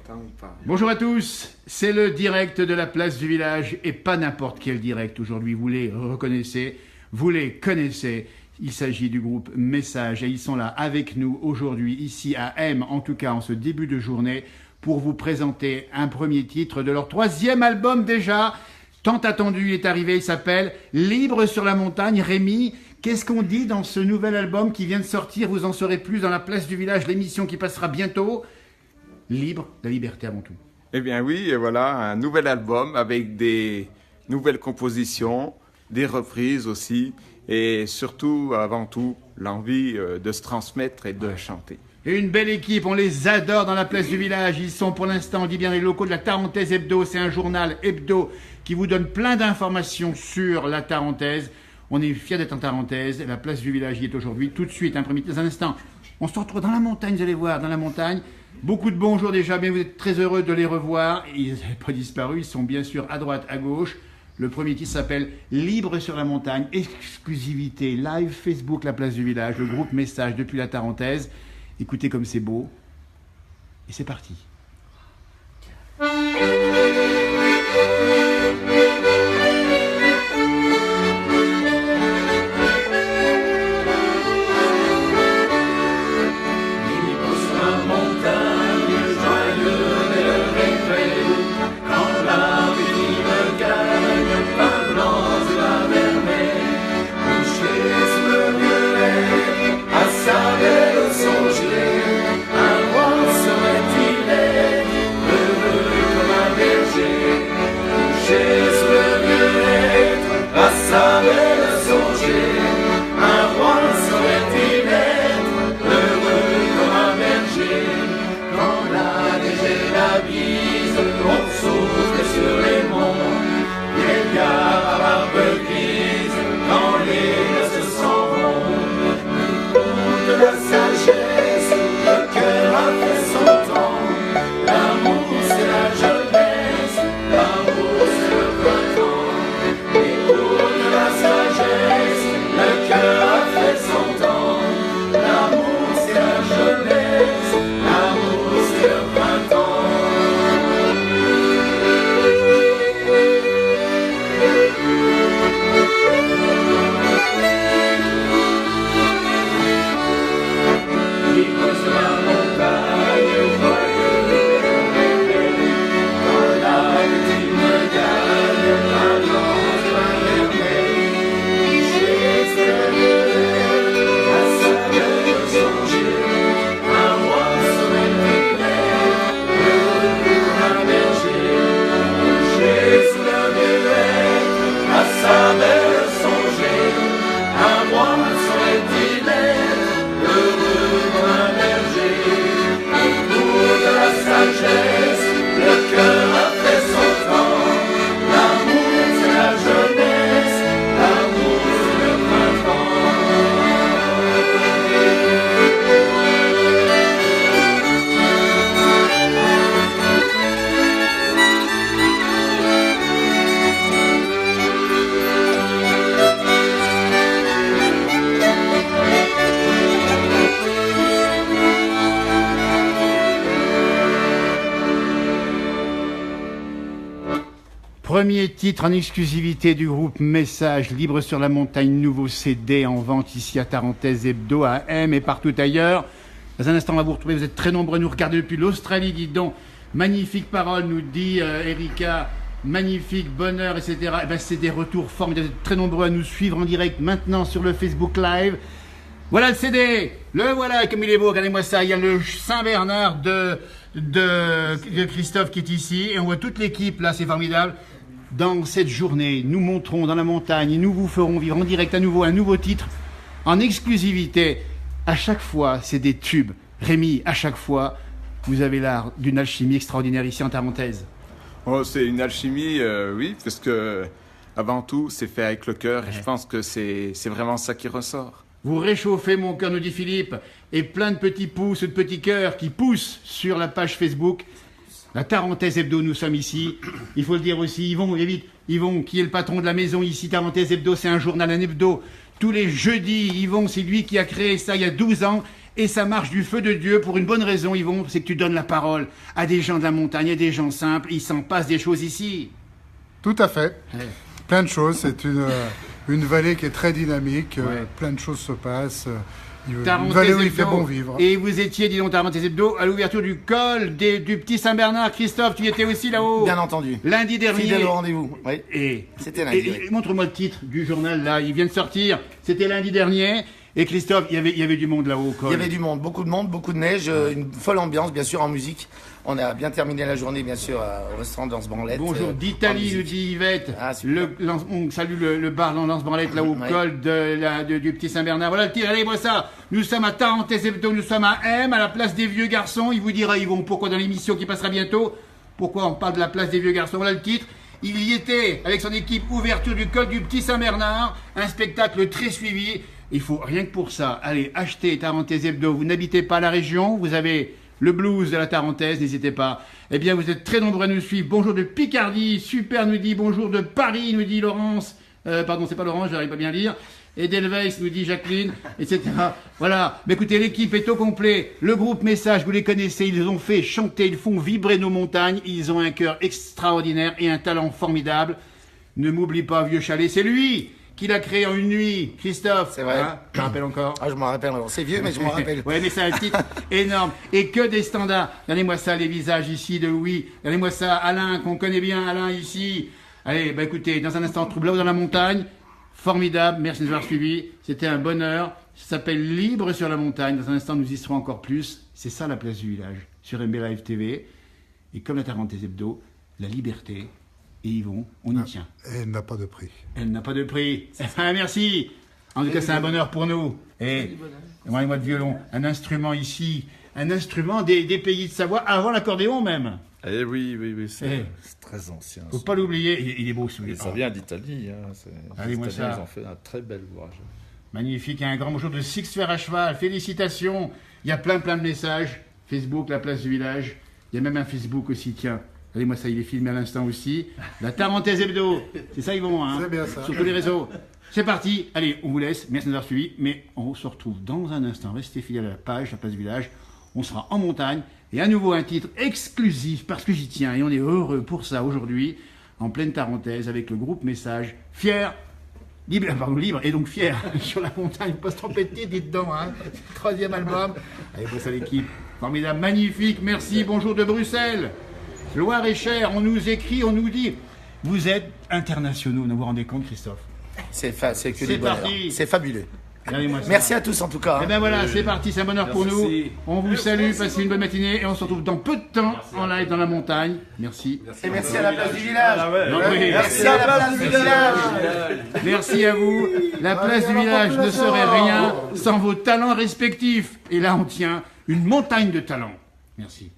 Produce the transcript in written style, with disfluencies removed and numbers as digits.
m'entends ou pas? Bonjour à tous, c'est le direct de la place du village et pas n'importe quel direct aujourd'hui, vous les reconnaissez, vous les connaissez. Il s'agit du groupe Message et ils sont là avec nous aujourd'hui, ici à M, en tout cas en ce début de journée, pour vous présenter un premier titre de leur 3e album déjà. Tant attendu, il est arrivé, il s'appelle Libre sur la montagne. Rémi, qu'est-ce qu'on dit dans ce nouvel album qui vient de sortir? Vous en saurez plus dans la place du village, l'émission qui passera bientôt. Libre, la liberté avant tout. Eh bien oui, et voilà, un nouvel album avec des nouvelles compositions, des reprises aussi, et surtout, avant tout, l'envie de se transmettre et de chanter. Et une belle équipe, on les adore dans la place du village. Ils sont pour l'instant, on dit bien, les locaux de la Tarentaise Hebdo. C'est un journal hebdo qui vous donne plein d'informations sur la Tarentaise. On est fiers d'être en Tarentaise. La place du village y est aujourd'hui. Tout de suite, dans un instant, on se retrouve dans la montagne, vous allez voir, dans la montagne. Beaucoup de bonjours déjà, mais vous êtes très heureux de les revoir. Ils n'avaient pas disparu, ils sont bien sûr à droite, à gauche. Le premier titre s'appelle Libre sur la montagne, exclusivité, live Facebook, la place du village, le groupe Message depuis la Tarentaise. Écoutez comme c'est beau. Et c'est parti. Premier titre en exclusivité du groupe Message, Libre sur la montagne, nouveau CD en vente ici à Tarentaise Hebdo, à M et partout ailleurs. Dans un instant, on va vous retrouver, vous êtes très nombreux à nous regarder depuis l'Australie, dis donc. Magnifique parole, nous dit Erika, magnifique bonheur, etc. Eh ben, c'est des retours formidables, vous êtes très nombreux à nous suivre en direct maintenant sur le Facebook Live. Voilà le CD, le voilà comme il est beau, regardez-moi ça, il y a le Saint-Bernard de Christophe qui est ici, et on voit toute l'équipe là, c'est formidable. Dans cette journée, nous monterons dans la montagne et nous vous ferons vivre en direct à nouveau un nouveau titre en exclusivité. À chaque fois, c'est des tubes. Rémi, à chaque fois, vous avez l'art d'une alchimie extraordinaire ici en Tarentaise. Oh, c'est une alchimie, oui, parce que avant tout, c'est fait avec le cœur et je pense que c'est vraiment ça qui ressort. Vous réchauffez mon cœur, nous dit Philippe, et plein de petits pouces, de petits cœurs qui poussent sur la page Facebook. La Tarentaise Hebdo, nous sommes ici. Il faut le dire aussi, Yvon, vite. Yvon, qui est le patron de la maison ici, Tarentaise Hebdo, c'est un journal, un hebdo. Tous les jeudis, Yvon, c'est lui qui a créé ça il y a 12 ans. Et ça marche du feu de Dieu pour une bonne raison, Yvon, c'est que tu donnes la parole à des gens de la montagne, à des gens simples. Il s'en passe des choses ici. Tout à fait. Ouais. Plein de choses. C'est une vallée qui est très dynamique. Ouais. Plein de choses se passent. Une Tarentaise vallée où il fait Hebdo. bon vivre. Et vous étiez, dis donc, Tarentaise Hebdo, à l'ouverture du col du petit Saint-Bernard. Christophe, tu y étais aussi là-haut. Bien entendu. Lundi dernier. Fidèle au rendez-vous. Oui. Et C'était lundi, oui. montre-moi le titre du journal là, il vient de sortir. C'était lundi dernier. Et Christophe, il y avait du monde là-haut au col. Il y avait du monde, beaucoup de neige, une folle ambiance, bien sûr, en musique. On a bien terminé la journée, bien sûr, au restaurant Danse Branlette. Bonjour en d'Italie, musique. nous dit Yvette. Ah, super. On salue le bar Lance Branlette là au Ouais. col du petit Saint-Bernard. Voilà le tir, allez, moi ça. Nous sommes à Tarentaise Hebdo, nous sommes à M, à la place des vieux garçons. Il vous dira, Yvon, pourquoi dans l'émission qui passera bientôt, pourquoi on parle de la place des vieux garçons. Voilà le titre. Il y était avec son équipe, ouverture du col du petit Saint-Bernard, un spectacle très suivi. Il faut rien que pour ça, allez, acheter Tarentaise Hebdo. Vous n'habitez pas la région, vous avez le blues de la Tarentaise, n'hésitez pas. Eh bien, vous êtes très nombreux à nous suivre. Bonjour de Picardie, super nous dit bonjour de Paris, nous dit Laurence. Pardon, c'est pas Laurence, j'arrive pas bien à lire. Et d'Elveis, nous dit Jacqueline, etc. Voilà. Mais écoutez, l'équipe est au complet. Le groupe Message, vous les connaissez, ils ont fait chanter, ils font vibrer nos montagnes. Ils ont un cœur extraordinaire et un talent formidable. Ne m'oublie pas, vieux chalet, c'est lui qui l'a créé en une nuit. Christophe. C'est vrai. Hein, tu te rappelles encore? Ah, je m'en rappelle. C'est vieux, mais je m'en rappelle. Ouais, mais c'est un titre énorme. Et que des standards. Regardez-moi ça, les visages ici de Louis. Regardez-moi ça, Alain, qu'on connaît bien, Alain, ici. Allez, bah écoutez, dans un instant, on trouve là-haut dans la montagne. Formidable, merci de nous avoir suivis. C'était un bonheur. Ça s'appelle Libre sur la montagne. Dans un instant, nous y serons encore plus. C'est ça la place du village, sur MB Live TV. Et comme la Tarentaise Hebdo, la liberté. Et Yvon, on y tient. Et elle n'a pas de prix. Elle n'a pas de prix. Ah, merci. En tout cas, c'est un bonheur pour nous. Et moi de violon, un instrument ici, un instrument des pays de Savoie, avant l'accordéon même. Eh oui, Eh. c'est très ancien. Faut pas l'oublier. Il est beau celui-là. Et ça vient d'Italie. Hein. Allez, Les moi, Italiens, ça. ils ont fait un très bel ouvrage. Magnifique. Un grand bonjour de Six Fer à cheval. Félicitations. Il y a plein de messages. Facebook, la place du village. Il y a même un Facebook aussi, tiens. Regardez-moi ça, il est filmé à l'instant aussi. La Tarentaise Hebdo. C'est ça, Yvon, hein? C'est bien ça. Sur tous les réseaux. C'est parti. Allez, on vous laisse. Merci de nous avoir suivis. Mais on se retrouve dans un instant. Restez fidèles à la page, la place du village. On sera en montagne. Et à nouveau, un titre exclusif parce que j'y tiens. Et on est heureux pour ça aujourd'hui. En pleine Tarentaise avec le groupe Message. Fier. Libre et donc fier sur la montagne. Pas se tromper de titre, dites donc, hein. Troisième album. Allez, bosse à l'équipe. Formidable, magnifique. Merci. Bonjour de Bruxelles. Loire-et-Cher, on nous écrit, on nous dit, vous êtes internationaux, vous vous rendez compte, Christophe? C'est que C'est du bonheur. parti. C'est fabuleux. Regardez-moi ça. Merci à tous, en tout cas. Eh ben voilà, c'est parti, c'est un bonheur pour nous. On vous salue, passez une bonne matinée et on se retrouve dans peu de temps en live dans la montagne. Merci. Et merci à la place du village. Non, oui. Merci à la place du village. Merci à vous. La place du village ne serait rien sans vos talents respectifs. Et là, on tient une montagne de talents. Merci.